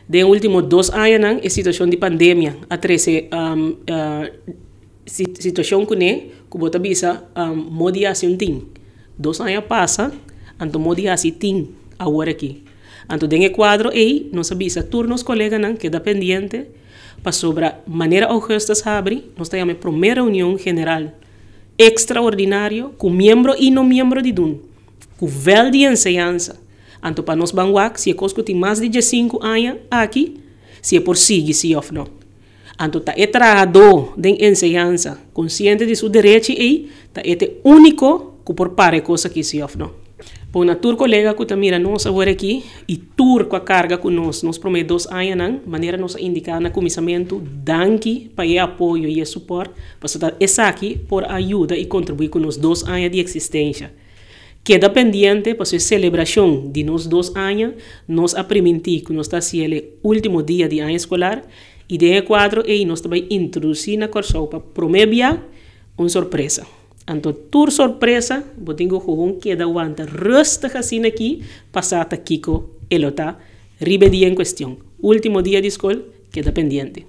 De últimos 2 años, a situação de pandemia, a trece situação que bota bisa modiasi um ting. 2 anos passa, anto modiasi ting agora aqui. Anto dengue quadro aí, nós bisa turnos colegas que da pendiente para sobre a maneira augusta abre, nós temos a primeira reunião general extraordinário com membro e não membro de DUN, com vel de enseñança. Anto para nós banguac, se é coisa que tem mais de 5 anos aqui, se é por seguir, se ou não. Anto tá é trabalhador de enseñança, consciente de seu direito e tá é único que por pare coisa que se ou não. Por na tur colega que mira nós agora aqui e tur com a carga que nós prometemos 2 anos não, maneira nós indicar na comissamento danke para o apoio e o suporte, para estar essa aqui por ajuda e contribuir com os 2 anos de existência. Queda pendiente para a celebração de nos 2 anos, nós apresentar que nós está sendo o último dia de ano escolar e de quadro e nós também introduzir na corso para prometer uma surpresa. Então, tur surpresa, botingo com queda aguanta rustig assim aqui, passata Kiko elota, ribe dia em questão. Último dia de escola, queda pendiente.